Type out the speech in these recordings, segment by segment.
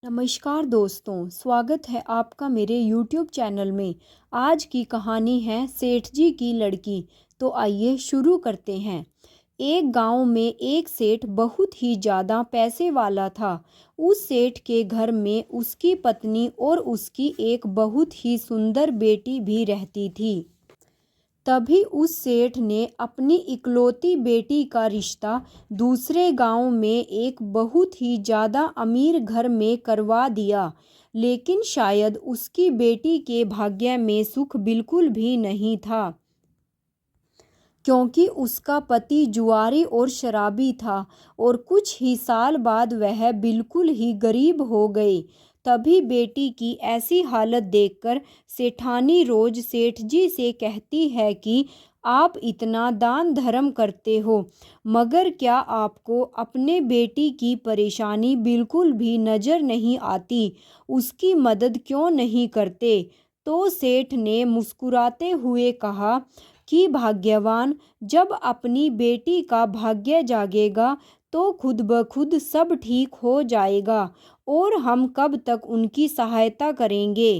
नमस्कार दोस्तों, स्वागत है आपका मेरे YouTube चैनल में। आज की कहानी है सेठ जी की लड़की। तो आइए शुरू करते हैं। एक गांव में एक सेठ बहुत ही ज़्यादा पैसे वाला था। उस सेठ के घर में उसकी पत्नी और उसकी एक बहुत ही सुंदर बेटी भी रहती थी। तभी उस सेठ ने अपनी इकलौती बेटी का रिश्ता दूसरे गांव में एक बहुत ही ज़्यादा अमीर घर में करवा दिया। लेकिन शायद उसकी बेटी के भाग्य में सुख बिल्कुल भी नहीं था, क्योंकि उसका पति जुआरी और शराबी था और कुछ ही साल बाद वह बिल्कुल ही गरीब हो गए। तभी बेटी की ऐसी हालत देखकर सेठानी रोज सेठ जी से कहती है कि आप इतना दान धर्म करते हो, मगर क्या आपको अपने बेटी की परेशानी बिल्कुल भी नज़र नहीं आती? उसकी मदद क्यों नहीं करते? तो सेठ ने मुस्कुराते हुए कहा कि भाग्यवान, जब अपनी बेटी का भाग्य जागेगा तो खुद ब खुद सब ठीक हो जाएगा और हम कब तक उनकी सहायता करेंगे।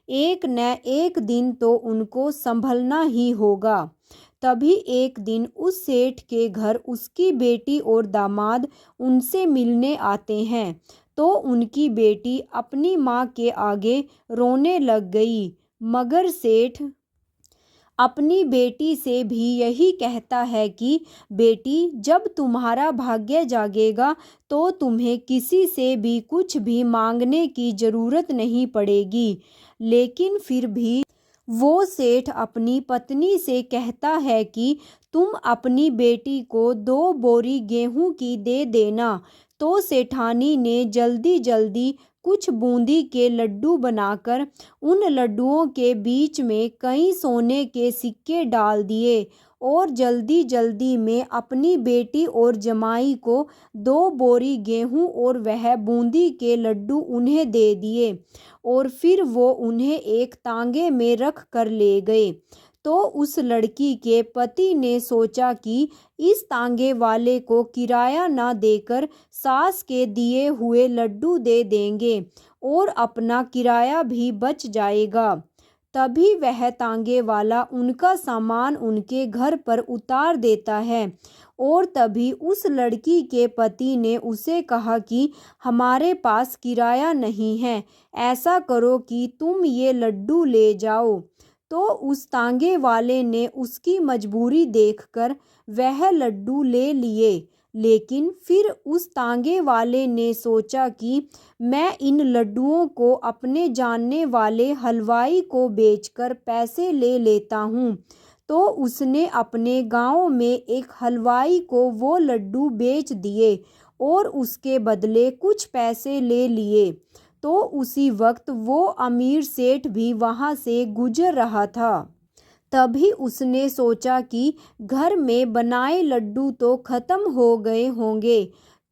एक न एक दिन तो उनको संभलना ही होगा। तभी एक दिन उस सेठ के घर उसकी बेटी और दामाद उनसे मिलने आते हैं। तो उनकी बेटी अपनी माँ के आगे रोने लग गई, मगर सेठ अपनी बेटी से भी यही कहता है कि बेटी, जब तुम्हारा भाग्य जागेगा तो तुम्हें किसी से भी कुछ भी मांगने की ज़रूरत नहीं पड़ेगी। लेकिन फिर भी वो सेठ अपनी पत्नी से कहता है कि तुम अपनी बेटी को 2 बोरी गेहूं की दे देना। तो सेठानी ने जल्दी जल्दी कुछ बूंदी के लड्डू बनाकर उन लड्डुओं के बीच में कई सोने के सिक्के डाल दिए और जल्दी जल्दी में अपनी बेटी और जमाई को 2 बोरी गेहूं और वह बूंदी के लड्डू उन्हें दे दिए और फिर वो उन्हें एक तांगे में रख कर ले गए। तो उस लड़की के पति ने सोचा कि इस तांगे वाले को किराया ना देकर सास के दिए हुए लड्डू दे देंगे और अपना किराया भी बच जाएगा। तभी वह तांगे वाला उनका सामान उनके घर पर उतार देता है और तभी उस लड़की के पति ने उसे कहा कि हमारे पास किराया नहीं है, ऐसा करो कि तुम ये लड्डू ले जाओ। तो उस तांगे वाले ने उसकी मजबूरी देखकर वह लड्डू ले लिए। लेकिन फिर उस तांगे वाले ने सोचा कि मैं इन लड्डुओं को अपने जानने वाले हलवाई को बेचकर पैसे ले लेता हूँ। तो उसने अपने गांव में एक हलवाई को वो लड्डू बेच दिए और उसके बदले कुछ पैसे ले लिए। तो उसी वक्त वो अमीर सेठ भी वहाँ से गुजर रहा था। तभी उसने सोचा कि घर में बनाए लड्डू तो ख़त्म हो गए होंगे,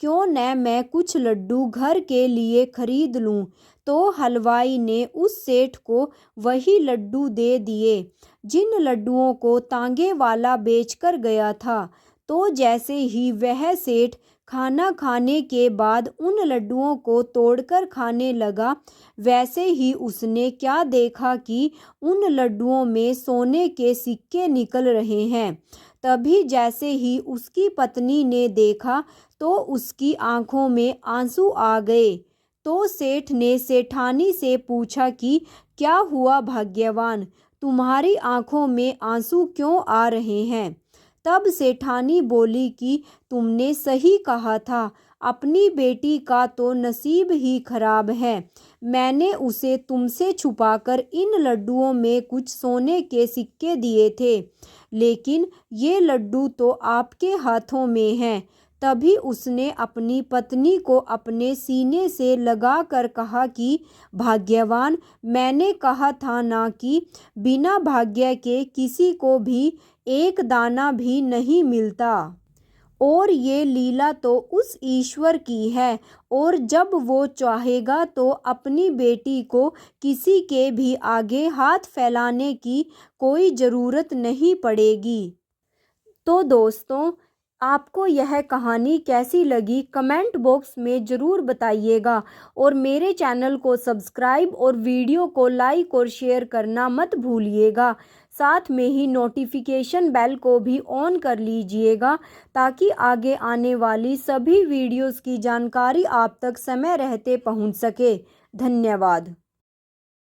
क्यों न मैं कुछ लड्डू घर के लिए खरीद लूं। तो हलवाई ने उस सेठ को वही लड्डू दे दिए जिन लड्डुओं को तांगे वाला बेचकर गया था। तो जैसे ही वह सेठ खाना खाने के बाद उन लड्डुओं को तोड़कर खाने लगा, वैसे ही उसने क्या देखा कि उन लड्डुओं में सोने के सिक्के निकल रहे हैं। तभी जैसे ही उसकी पत्नी ने देखा तो उसकी आंखों में आंसू आ गए। तो सेठ ने सेठानी से पूछा कि क्या हुआ भाग्यवान, तुम्हारी आंखों में आंसू क्यों आ रहे हैं? तब सेठानी बोली कि तुमने सही कहा था, अपनी बेटी का तो नसीब ही खराब है। मैंने उसे तुमसे छुपाकर इन लड्डुओं में कुछ सोने के सिक्के दिए थे, लेकिन ये लड्डू तो आपके हाथों में हैं। तभी उसने अपनी पत्नी को अपने सीने से लगा कर कहा कि भाग्यवान, मैंने कहा था ना कि बिना भाग्य के किसी को भी एक दाना भी नहीं मिलता। और ये लीला तो उस ईश्वर की है, और जब वो चाहेगा तो अपनी बेटी को किसी के भी आगे हाथ फैलाने की कोई ज़रूरत नहीं पड़ेगी। तो दोस्तों, आपको यह कहानी कैसी लगी कमेंट बॉक्स में ज़रूर बताइएगा और मेरे चैनल को सब्सक्राइब और वीडियो को लाइक और शेयर करना मत भूलिएगा। साथ में ही नोटिफिकेशन बेल को भी ऑन कर लीजिएगा ताकि आगे आने वाली सभी वीडियोस की जानकारी आप तक समय रहते पहुंच सके। धन्यवाद।